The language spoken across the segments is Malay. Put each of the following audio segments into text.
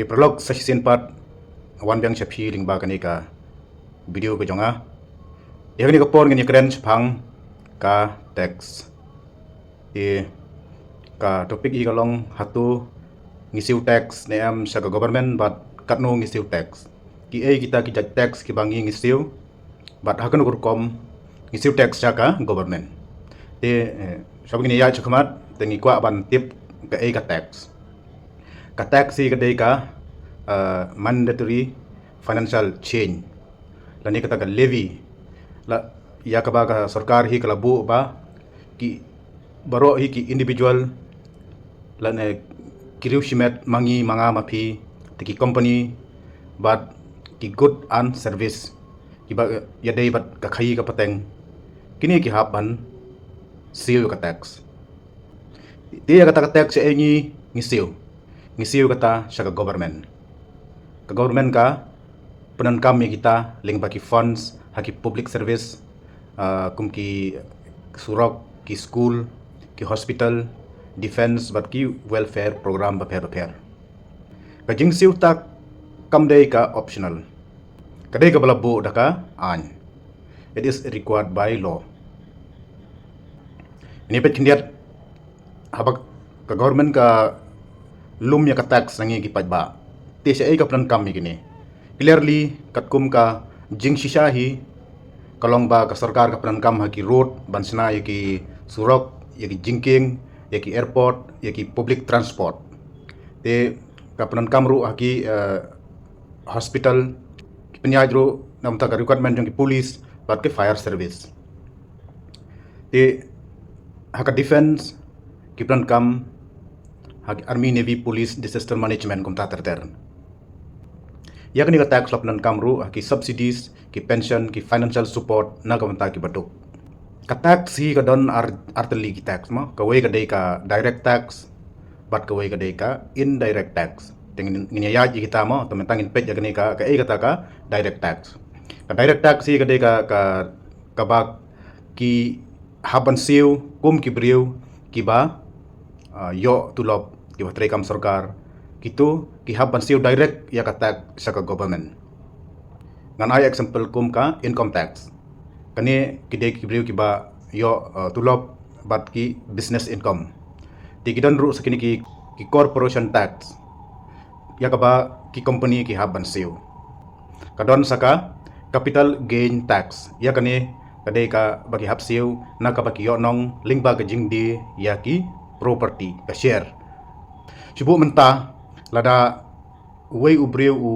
Di prolog session part wan biang chapi ling ba kani ka video ko jonga ya kani ka por ngani kren chpang ka text ka topik i kalong hatu ngisiu tax ne am sa government but katno ngisiu tax ki kita ki tax ki bangi ngisiu but hakan kom ngisiu tax sa ka government sabi ni ya chukmat tengi kwa ban tip ka ka tax si ka mandatory financial change lani kata ka levy la ya ka ba ka sarkar hi kalabu ba ki baro hi ki individual la ne kiriu shimet mangi manga mapi ki company but ki good and service ki ba ya dei bat ka khai ka pateng kini ki hapan siu ka tax dia kata ka tax e ni ngisiu kata sa government ka government ka penan kami kita ling bagi funds haki public service kum ki surok ki school ki hospital defense bat ki welfare program ba per ka jing siu tak kam dei ka optional ka dei ka balabu daka an it is required by law ini pet kindiat habak ka government ka lumya ka tax nangi ki pajba te sa ka plan kami gini clearly katkum ka jing shishahi kalong ba ka sarkar ka plan kam ha ki road bansna ya ki surok ya ki jingking ya ki airport ya ki public transport te ka plan kam ru ha ki hospital ki penyaj ru nam ta ka requirement jong ki police bat ke fire service te ha ka defense ki plan kam ha ki army navy police disaster management kum ta ter ya kani ka tax lapnan kamru ki subsidies ki pension ki financial support na kamanta ki batuk ka tax hi ka don arteli ki tax ma ka way ka dei ka direct tax bat ka way ka dei ka indirect tax tingin ya ji kita mo temen tangin pet ya kani ka kata ka direct tax hi ka dei ka ba ki haban siu kum ki briu ki ba yo tulop ki ba trekam sarkar kitu ki haban siu direct ya ka tax sa ka government ngan ay example kum ka income tax kani kidai ki briu ki ba yo tulop bat ki business income ti kidan ru sa kini ki corporation tax ya ka ba ki company ki haban siu kadon saka capital gain tax ya kani kadai ka bagi hap siu na ka ba ki yo nong lingba ka jingdi ya ki property ka share sibu menta lada way ubriu u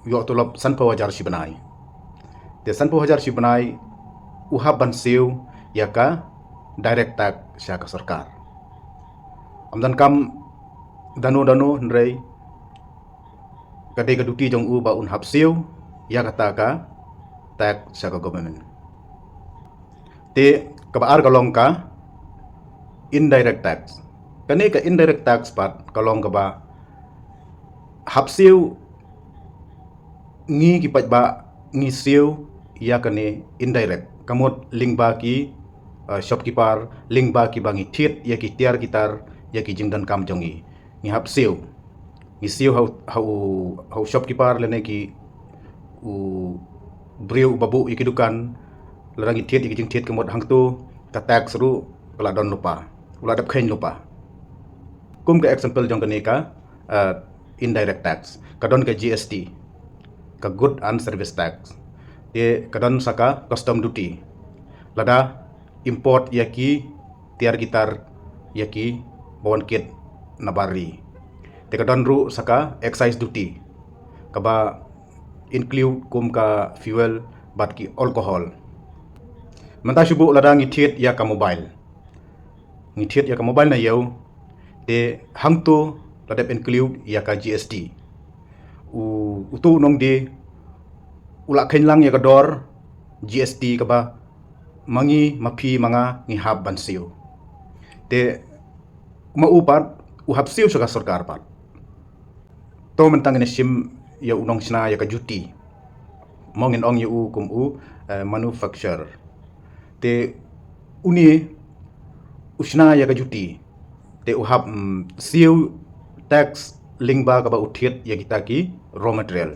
yo tulop sanpa wajar si banai te sanpa wajar si banai u haban siu ya ka direct tax sya ka sarkar amdan kam danu nrei kadai ka duti jong u ba un hap siu ya kata ka tax sya ka government te kabaar kalong ka indirect tax kani ka indirect tax pat kalong ka ba hapsiu ngi ki pajba ngi siu ya kane indirect kamot lingba ki shopkeeper lingba ki bangi thit ya ki tiar kitar ya ki jingdan kam jongi ngi hapsiu ngi siu how shopkeeper lene ki u briu babu iki dukan larangi thit iki jing thit kamot hangtu ka tax ru kala don lupa ula dap khain lupa kum ka example jong kane ka indirect tax kadon ka GST ka good and service tax te kadon saka custom duty lada import yaki tiar gitar yaki bawon kit nabari te kadon ru saka excise duty kaba include kum ka fuel bat ki alcohol manta shubu lada ngithit ya ka mobile na yau te hangtu ladap include ya ka GST utu nong di ula khenlang ya ka dor GST ka ba mangi mapi manga ngi hab ban siu te maupat uhap siu sa ka sarkar pat to mentang ne sim ya unong sina ya ka juti mongin ong yu kum manufacturer te uni usna ya ka juti te uhap siu tax lingba ka ba uthiet ya kita ki raw material.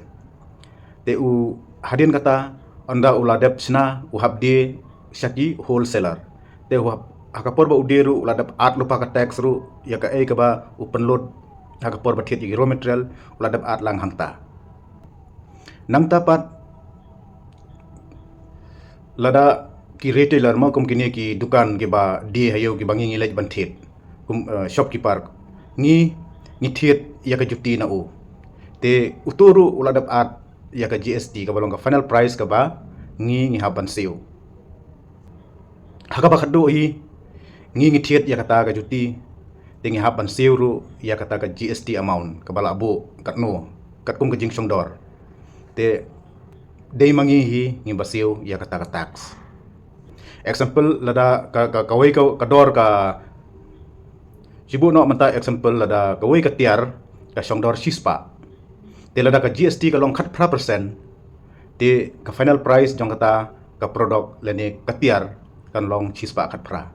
Te u hadin kata anda uladap sna u habdi syaki wholesaler. Te u hakapor ba udiru uladap at lupa ka tax ru ya ka ka ba u penlot hakapor ba thiet ya raw material uladap at lang hangta. Nang tapat lada ki retailer ma kum kini ki dukan ki ba di hayo ki bangi ngilaj ban thiet kum shopkeeper ngi thiet ya ka juti na u. Te uturu uladap at ya ka GST ka balong ka final price ka ba ngi haban siu. Haka ba khadu hi ngi thiet ya kata ka juti tingi haban siu ru ya kata ka GST amount ka bala abu katno katkum ka jing songdor. Te dei mangi hi ngi basiu ya kata ka tax. Example lada ka kawai ka dor ka sibu no manta example lada kawai ka tiar ka songdor sispa. Te lada ka GST ka long khat pra persen. Te ka final price jong kata ka produk lene ka tiar kan long sispa khat pra.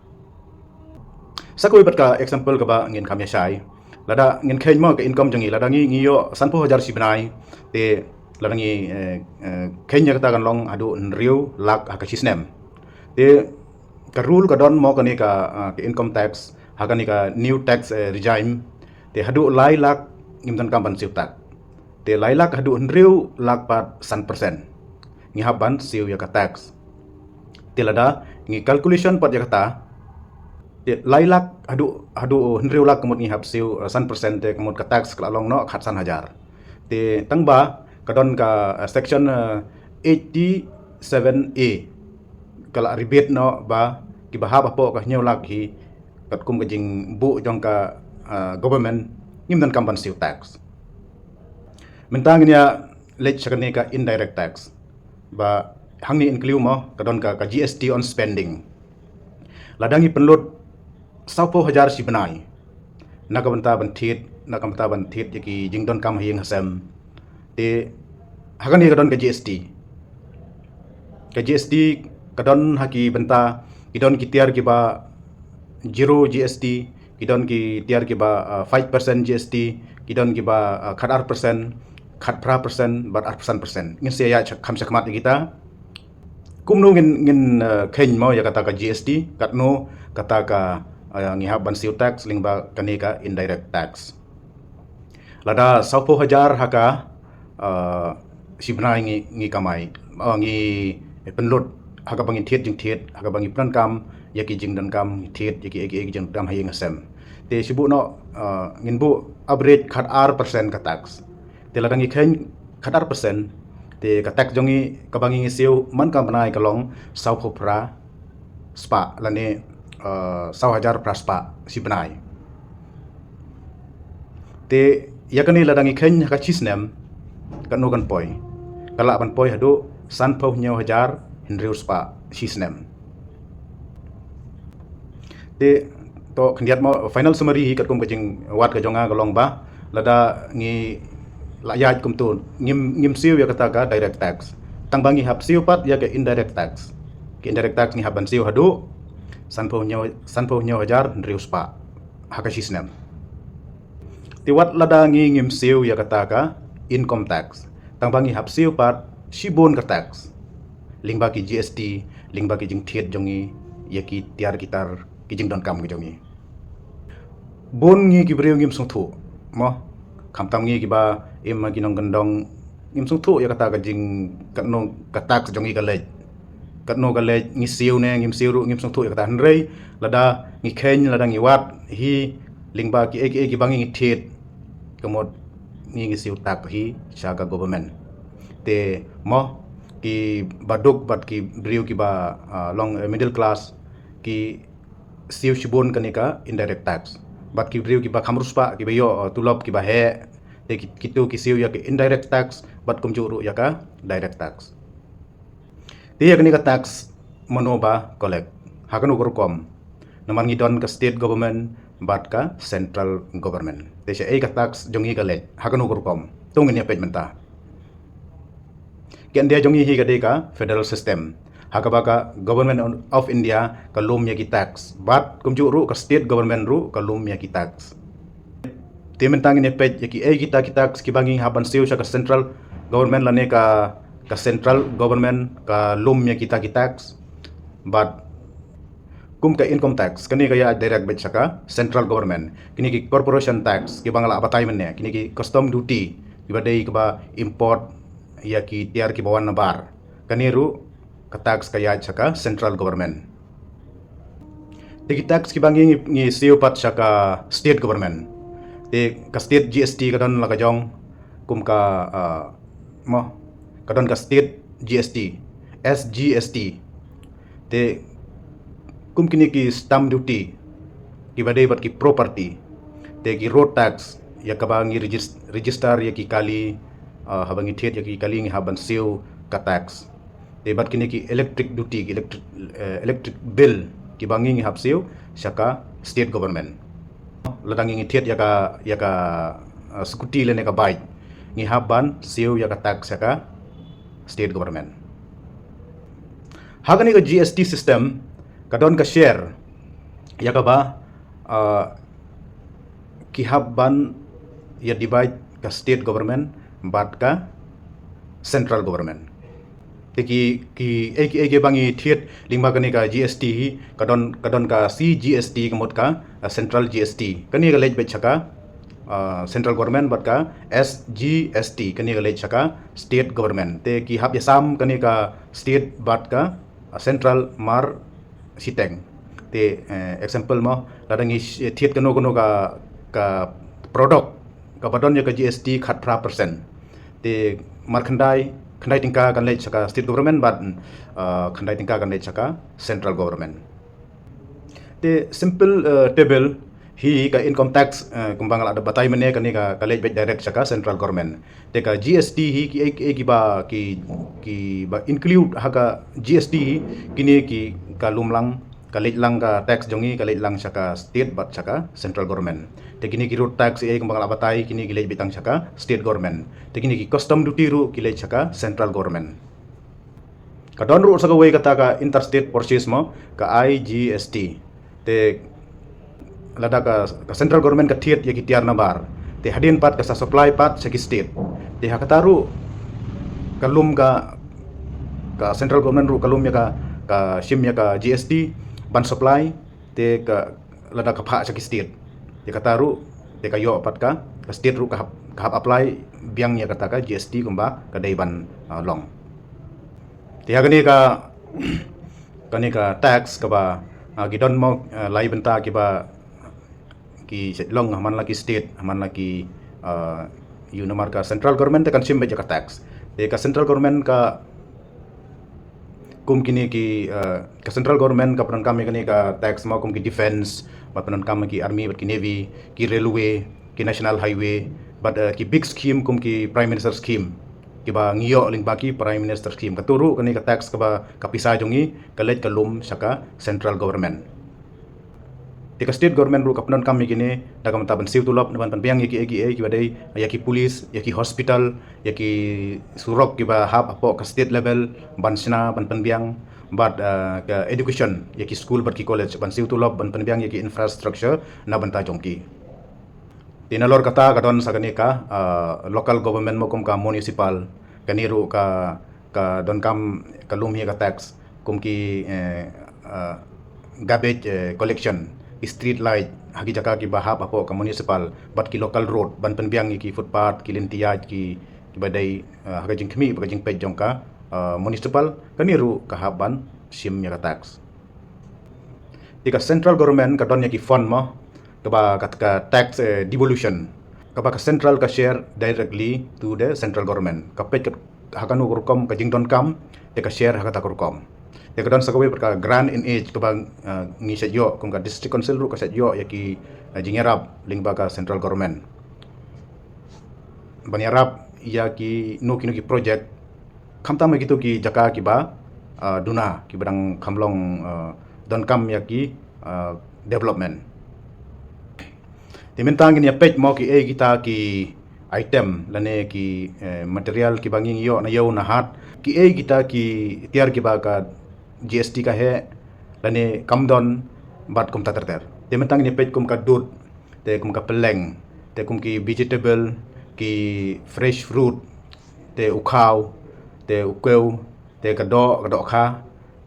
Sakoi bat ka example ka ba ngin kamya sai. Lada ngin khain mo ka income jangi lada ngi yo sanpo hajar si benai. Te lada ngi khain ya kata kan long adu nriu lak ka sisnem. Te ka rule ka don mo ka ni ka income tax haka ni ka new tax regime. Te hadu lai lak ngimtan kam ban siu tak. Te lai lak hadu nriu lak pat 100%. Ngi haban siu ya ka tax. Te lada ngi calculation pat ya kata te lai lak hadu nriu lak kemut ngi hab siu 100% te kemut ka tax kala long no khat san hajar. Te tangba kadon ka section 87A kala rebate no ba ki bahab apo ka nyaw lak hi katkum ka jing bu jong ka government ngimdan kampan siu tax. Mentang niya lech sakani ka indirect tax ba hangni include mo kadon ka GST on spending. Ladangi penlut 10,000 si benai. Nakamanta ban thiet yaki jingdon kam hiyeng hasem. Te hakani kadon ka GST. Ka GST kadon haki benta kidon ki tiar ki ba 0 GST, kidon ki tiar ki ba 5% GST, kidon ki ba khat 8%, khat pra persen, bar 8%. Ngin siya kam sakmat kita. Kumno ngin khen mo ya kata ka GST, katno kata ka ngihab ban siu tax lingba kanika indirect tax. Lada 10,000 haka si benai ngi kamai ngi penlut haka bangi thiet jing thiet haka bangi plan kam yaki jing dan kam thiet yaki jing dam hayeng asem. Te sibu no ngin bu average khat 8% ka tax. Te ladang ikhen khat 8% te ka tax jongi ka bangi siu man kam benai kalong 10,000 pra spa lane 10,000 pra spa si benai. Te yakani ladang ikhen haka chisnem kanu kan poi. Kala ban poi hadu 10,000 Henry spa sisnem. Te to kendiat mo final summary hi katkum kajing wat ka jonga kalong ba lada ngi layat kum tu ngim siu ya kata ka direct tax. Tang bangi hab siu pat ya ka indirect tax. Ki indirect tax ni haban siu hadu 10,000 Henry spa haka sisnem. Ti wat lada ngi ngim siu ya kata ka income tax. Tang bangi hab siu pat sibon ka tax. Lingba ki GST, lingba ki jing thiet jongi yaki tiar kitar ki jing don kam ki jongi. Bon ngi ki breu ngim sung thu mo khamtam ngi ki ba em ma ki nong gandong ngim sung thu ya kata ka jing katno ka tax jongi ka lej. Katno ka lej ngi siu ne ngim siu ru ngim sung thu ya kata hanrei lada ngi khen lada ngi wat hi lingba ki ki bangi ngi thiet kamot ngi siu tak hi syaga government. Te mo ki baduk bat ki breu ki ba long middle class ki siu shibon kanika indirect tax bat ki breu ki ba khamruspa ki bayo tulop ki ba he te kitu ki siu ya ki indirect tax bat kumjuru ya ka direct tax. Te ya kanika tax mono ba collect hakanu kurkom naman ngidon ka state government bat ka central government. Te siya ka tax jongi ka let hakanu kurkom tungin ya pejmenta. Kian dia jongi hi gade ka federal system. Haka baka government of India kalum ya ki tax. Bat kumju ru ka state government ru kalum ya ki tax. Te mentang ini pej yaki kita skibanging haban siu sa ka central government lane ka central government ka lum ya kita but kum ka income tax kani kaya direct bet saka central government kini ki corporation tax ki bangla abatay men ne kini ki custom duty ki badai ba import ya ki tiar ki bawan nabar kani ru ka tax kaya saka central government te ki tax ki bangi ngi siu pat saka state government te ka state GST kadon la ka jong kum ka mo kadon ka state GST SGST te kum kini ki stamp duty ki badai bat ki property te ki road tax ya ka bangi register ya ki kali habangi thet ya ki kali ngi haban siu ka tax te bat kini ki electric duty ki electric bill ki bangi ngi hab siu saka state government ladang ngi thet ya ka scooty le ne ka bike ngi haban siu ya ka tax saka state government hagani ka GST system kadon ka share ya ka ba ki haban ya divide ka state government bat ka central government ki bangi thiet lingba kani ka GST kadon ka CGST kamot ka central GST kani ka lej bet chaka central government bat ka SGST kani ka lej chaka state government te ki hab yasam kani ka state bat ka central mar siteng te example mo ladangi thiet kano ka product ka badon ya ka GST khat 3% te mar khandai tingka kan lej saka state government but khandai tingka kan lej saka central government te simple table hi ka income tax kumbang ada batai mene kan ka lej bet direct saka central government te ka GST hi ki ba include ha ka GST kini ki ka lumlang ka lej lang ka tax jongi ka lej lang saka state bat saka central government te kini ki road tax kumbang batai kini ki lej bitang saka state government te kini ki custom duty ru ki lej saka central government kadon ru saka way kata ka interstate purchase mo ka IGST te lada ka central government ka thiet ya ki tiar nabar te hadin pat ka sa supply pat sa ki state te hakataru kalum ka central government ru kalum ya ka shim ya ka GST ban supply te ka lada ka pha sa ki state te kataru te ka yo pat ka state ru ka apply biang ya kata ka GST kumba ka dai ban long te hagani ka kani ka tax ka ba gidon mo lai benta ki ba ki long haman laki state haman laki namar ka central government te kan simbe ka tax te ka central government ka kum kini ki ka central government ka pran kami kani ka tax ma kum ki defense bat pran kami ki army bat ki navy ki railway ki national highway bat ki big scheme kum ki prime minister scheme ki ba ngiyo ling baki prime minister scheme katuru kani ka tax ka ba kapisa jongi kalet kalum saka central government ti ka state government ru kapnon kami kini daga mataban siu tulop naban panbiang yaki ki badai yaki police yaki hospital yaki surok ki ba hab apo ka state level bansina ban panbiang but ka education yaki school bat ki college ban siu tulop ban panbiang yaki infrastructure na banta jongki tinalor kata kadon sa kani ka local government mo kum ka municipal kaniru ka don kam kalum hi ka tax kum ki garbage collection street light hagi jaka ki bahap apo ka municipal bat ki local road ban panbiang ki footpath ki lintiyaj ki badai haga jing khmi baga jing pej jong ka municipal kaniru ka haban sim ya ka tax tika central government ka don ya ki fund mo ka tax devolution ka central ka share directly to the central government ka pej hakanu kurkom ka jing don kam tika share haga ta kurkom ya kadon sakawi perka grand in age kabang ngi setyo kum ka district council ru ka setyo yaki jingerap lingba ka central government banyarap yaki nuki project kamta ma gitu ki jaka ki ba duna ki badang kamlong don kam yaki development timintang ni page mo ki kita ki item lane ki material ki banging yo na yo na hat ki kita ki tiar ki ba ka GST ka he lani kamdon bat kum taterter te mentang ni pej kum ka dut te kum ka peleng te kum ki vegetable ki fresh fruit te ukhau te ukeu te kadok kha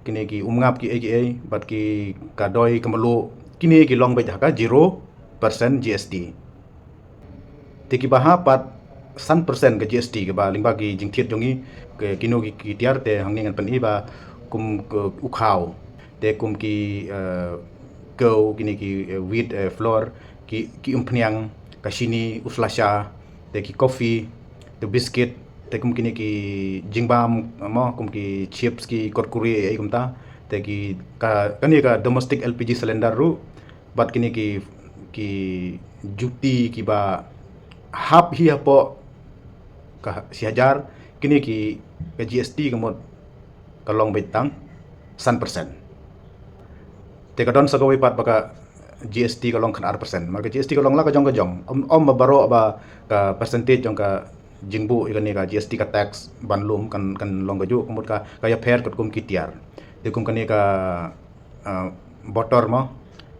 kini ki umngap ki aka bat ki kadoi kemalu kini ki long baik haka 0% GST te ki baha pat 100% ke GST ke ba lingba ki jingthiet jongi ke kino ki tiar te hangni ngan pan iba kum ukhau te kum ki keu kini ki wheat flour ki umpniang kasini uslasha te ki coffee te biscuit te kum kini ki jingbam mo kum ki chips ki kurkure ai kum ta te ki kani ka domestic LPG cylinder ru bat kini ki juti ki ba hap hi apo ka si hajar kini ki GST kamot kalong betang 100%. Te kadon sa gawai pat baka GST kalong kan 1%. Maka GST kalong la ka jong om mabaro ba ka percentage jong ka jingbu ikani ka GST ka tax banlum kan long gaju kumut ka kaya fair kat kum kitiar. Te kum kani ka butter mo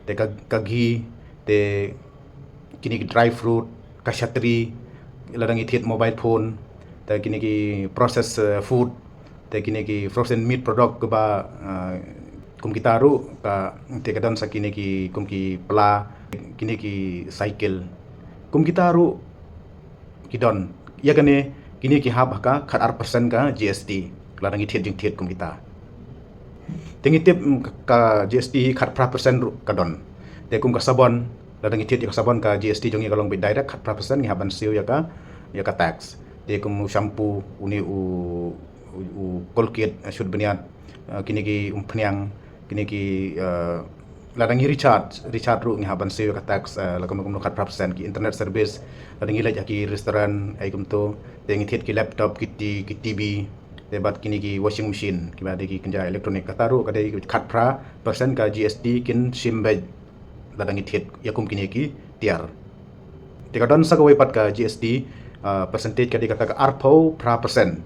te ka ghee te kini ki dry fruit ka shatri ladang ithit mobile phone te kini ki processed food te kini ki frozen meat product ke ba kum kita ru ka te kadon sa kini ki kum ki pla kini ki cycle kum kita ru kidon ya kani kini ki hab ka khat 1% ka GST ladang ithit jing thit kum kita tingi tip ka GST khat 1% ru kadon te kum ka sabon ladang ithit ka sabon ka GST jongi kalong bi direct khat 1% ngi haban siu ya ka tax te kum shampoo uni u Colgate should beniat kini ki umpniang kini ki ladang Richard ru ngi haban siu ka tax lakum khat 1% ki internet service ladang ila ki restoran ai kum to te ngi thit ki laptop ki TV te bat kini ki washing machine ki ba de ki kenja elektronik kataru ka de khat 1% ka GST kin simbaj ladang ithit yakum kini ki tiar te kadon sa gawai pat ka GST percentage ka dikata ka arpau pra persen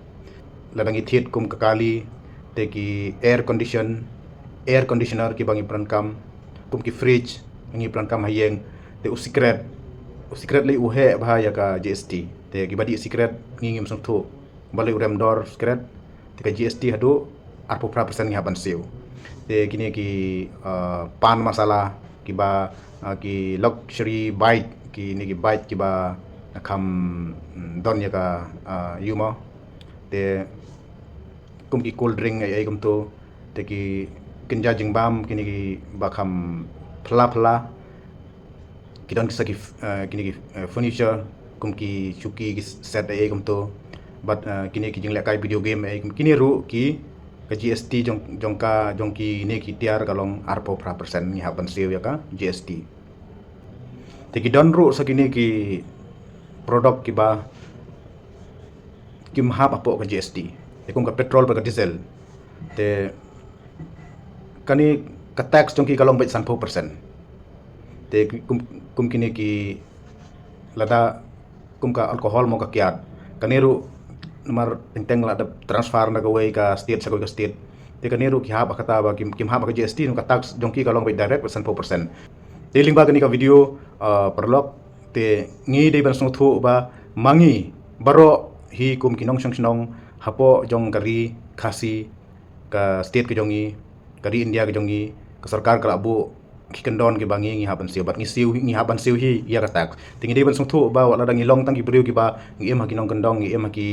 ladang ithit kum kakali te ki air conditioner ki bangi prankam kum ki fridge ngi prankam hayeng te secret li uhe bahaya ka GST te ki badi secret ngingim sung thu balai urem dor secret te ka GST hadu arpau pra persen ngi haban siu te kini ki pan masala ki ba ki luxury bike ki ni ki bike ki ba kham don ya ka yuma te kum ki cold drink ai kum to te ki kinja jingbam kini ki ba kham phla ki don ki kini ki furniture kum ki chuki ki set ai kum to but kini ki jingla kai video game ai kini ru ki ka GST jong ki ni ki tiar kalong arpo pra persen ni haban siu ya ka GST te ki don ru sa kini ki produk ki ba kim hab apo ka GST te kum ka petrol pa ka diesel te kani ka tax jong ki kalong bai 100% te kum kini ki lada kum ka alcohol mo ka kiat kaniru nomor teng la transfer na gawai ka state sa ka state te kaniru ki hab kata ba kim hab ka GST no ka tax jong ki kalong bai direct 100% te lingba kani ka video perlok te ngi dei ban song thu ba mangi baro hi kum kinong song hapo jong kari khasi ka state ke jongi kari India ke jongi ka sarkar ka abu kikendon ke bangi ngi haban siu bat ngi haban siu hi ya ka tak tingi dei ban song thu ba wala dang long tang ki beriu ki ba ngi em ha kinong kendong ngi em ha ki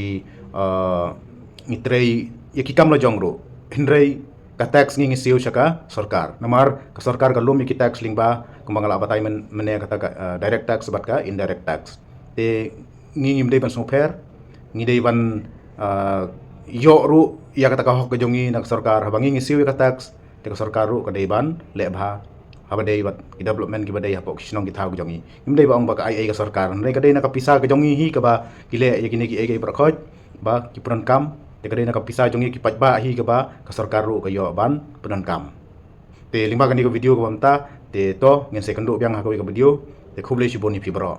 ngi trei ya ki kam la jong ro hindrei ka tax ngi siu saka sarkar namar ka sarkar ka lum ki tax lingba kumbangala abatai mene kata ka direct tax bat ka indirect tax te ngi dei ban song fair ngi dei ban yo ru ya kata ka hok jongi nak sarkar habangi ngi siu ka tax te ka sarkar ru ka dei ban le bha haba dei bat ki development ki badai hapo kisnong ki thau jongi im dei ba ong ba ka ai ka sarkar nei ka dei na ka pisa ka jongi hi ka ba kile ya kini ki ai ka khoj ba ki puran kam te ka dei na ka pisa jongi ki pajba hi ka ba ka sarkar ru ka yo ban puran kam te lingba ka ni ko video ko bamta te to ngen se kando byang ha ko ka video te khuble shi boni phi bro